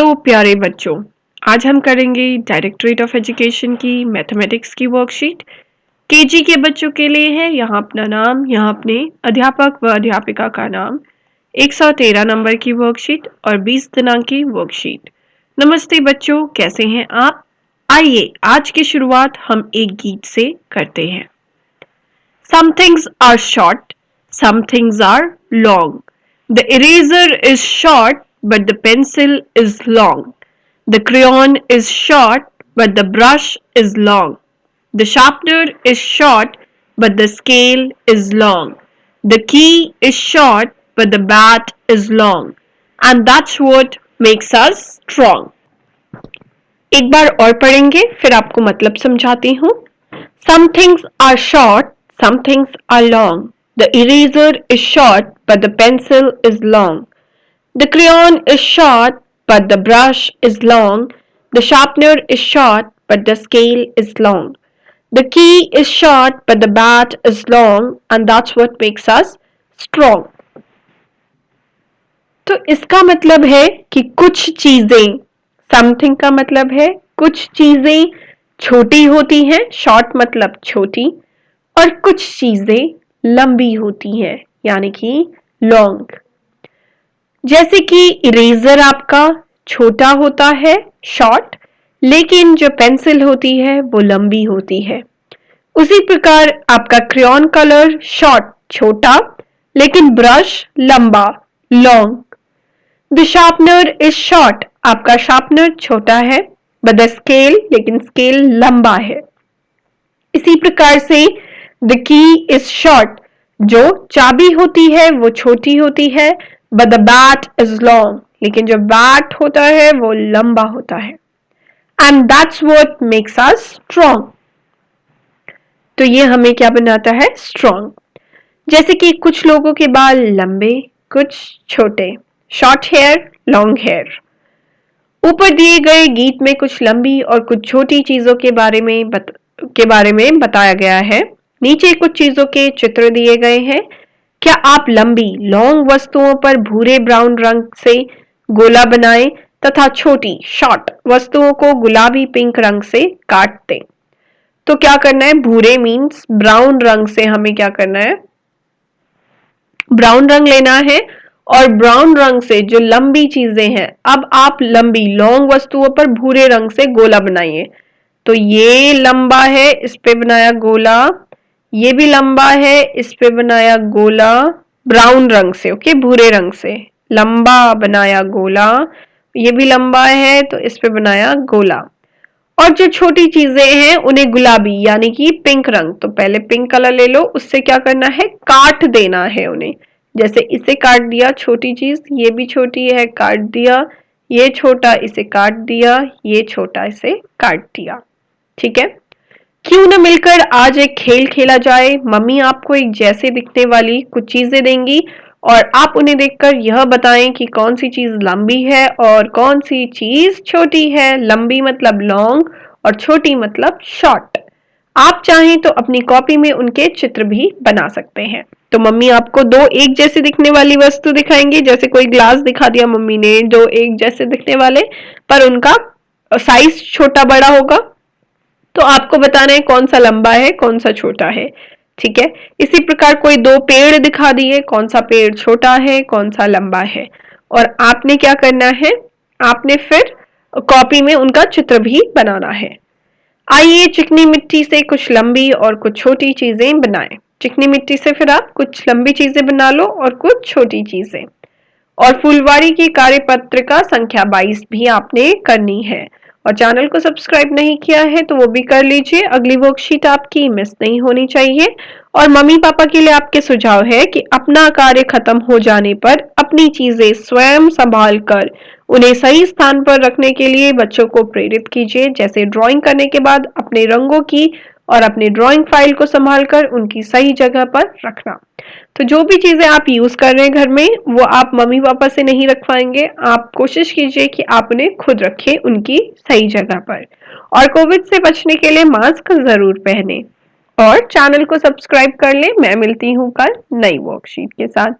Hello प्यारे बच्चों। आज हम करेंगे डायरेक्टरेट ऑफ एजुकेशन की मैथमेटिक्स की वर्कशीट। केजी के बच्चों के लिए है। यहाँ अपना नाम, यहाँ अपने अध्यापक व अध्यापिका का नाम, 113 नंबर की वर्कशीट और 20 दिनांक की वर्कशीट। नमस्ते बच्चों, कैसे हैं आप? आइए आज की शुरुआत हम एक गीत से करते हैं। Some things are short, some things are long. The eraser is short, but the pencil is long. The crayon is short, but the brush is long. The sharpener is short, but the scale is long. The key is short, but the bat is long. And that's what makes us strong. एक बार और पढ़ेंगे, फिर आपको मतलब समझाती हूँ। Some things are short, some things are long. The eraser is short, but the pencil is long. The crayon is short, but the brush is long. The sharpener is short, but the scale is long. The key is short, but the bat is long, and that's what makes us strong. तो इसका मतलब है कि कुछ चीजें, something का मतलब है कुछ चीजें छोटी होती हैं, शॉर्ट मतलब छोटी, और कुछ चीजें लंबी होती हैं यानी कि लॉन्ग। जैसे कि इरेजर आपका छोटा होता है, शॉर्ट, लेकिन जो पेंसिल होती है वो लंबी होती है। उसी प्रकार आपका क्रेयॉन कलर शॉर्ट छोटा, लेकिन ब्रश लंबा, long. The sharpener is short, आपका शार्पनर छोटा है, बट द स्केल, लेकिन स्केल लंबा है। इसी प्रकार से द की इज शॉर्ट, जो चाबी होती है वो छोटी होती है, but the bat is long, लेकिन जो बैट होता है वो लंबा होता है। And that's what makes us strong. तो ये हमें क्या बनाता है? स्ट्रॉन्ग। जैसे कि कुछ लोगों के बाल लंबे, कुछ छोटे, शॉर्ट हेयर, लॉन्ग हेयर। ऊपर दिए गए गीत में कुछ लंबी और कुछ छोटी चीजों के बारे में बताया गया है। नीचे कुछ चीजों के चित्र दिए गए हैं। क्या आप लंबी लॉन्ग वस्तुओं पर भूरे ब्राउन रंग से गोला बनाएं तथा छोटी शॉर्ट वस्तुओं को गुलाबी पिंक रंग से काट दें? तो क्या करना है? भूरे मीन्स ब्राउन रंग से हमें क्या करना है? ब्राउन रंग लेना है और ब्राउन रंग से जो लंबी चीजें हैं, अब आप लंबी लॉन्ग वस्तुओं पर भूरे रंग से गोला बनाइए। तो ये लंबा है, इस पे बनाया गोला, ये भी लंबा है, इस पे बनाया गोला, ब्राउन रंग से, ओके, भूरे रंग से लंबा बनाया गोला, ये भी लंबा है तो इस पे बनाया गोला। और जो छोटी चीजें हैं उन्हें गुलाबी यानी कि पिंक रंग, तो पहले पिंक कलर ले लो, उससे क्या करना है? काट देना है उन्हें। जैसे इसे काट दिया, छोटी चीज, ये भी छोटी है, काट दिया, ये छोटा, इसे काट दिया, ये छोटा, इसे काट दिया। ठीक है, क्यों न मिलकर आज एक खेल खेला जाए। मम्मी आपको एक जैसे दिखने वाली कुछ चीजें देंगी और आप उन्हें देखकर यह बताएं कि कौन सी चीज लंबी है और कौन सी चीज छोटी है। लंबी मतलब लॉन्ग और छोटी मतलब शॉर्ट। आप चाहें तो अपनी कॉपी में उनके चित्र भी बना सकते हैं। तो मम्मी आपको दो एक जैसे दिखने वाली वस्तु दिखाएंगे। जैसे कोई ग्लास दिखा दिया मम्मी ने, दो एक जैसे दिखने वाले, पर उनका साइज छोटा बड़ा होगा। तो आपको बताना है कौन सा लंबा है, कौन सा छोटा है। ठीक है, इसी प्रकार कोई दो पेड़ दिखा दिए, कौन सा पेड़ छोटा है, कौन सा लंबा है। और आपने क्या करना है? आपने फिर कॉपी में उनका चित्र भी बनाना है। आइए चिकनी मिट्टी से कुछ लंबी और कुछ छोटी चीजें बनाएं। चिकनी मिट्टी से फिर आप कुछ लंबी चीजें बना लो और कुछ छोटी चीजें। और फुलवारी की कार्यपत्रिका संख्या 22 भी आपने करनी है। और चैनल को सब्सक्राइब नहीं किया है तो वो भी कर लीजिए, अगली वर्कशीट आपकी मिस नहीं होनी चाहिए। और मम्मी पापा के लिए आपके सुझाव है कि अपना कार्य खत्म हो जाने पर अपनी चीजें स्वयं संभाल कर उन्हें सही स्थान पर रखने के लिए बच्चों को प्रेरित कीजिए। जैसे ड्राइंग करने के बाद अपने रंगों की और अपनी ड्राइंग फाइल को संभालकर उनकी सही जगह पर रखना। तो जो भी चीजें आप यूज कर रहे हैं घर में, वो आप मम्मी पापा से नहीं रखवाएंगे। आप कोशिश कीजिए कि आप उन्हें खुद रखें उनकी सही जगह पर। और कोविड से बचने के लिए मास्क जरूर पहने और चैनल को सब्सक्राइब कर लें। मैं मिलती हूँ कल नई वर्कशीट के साथ।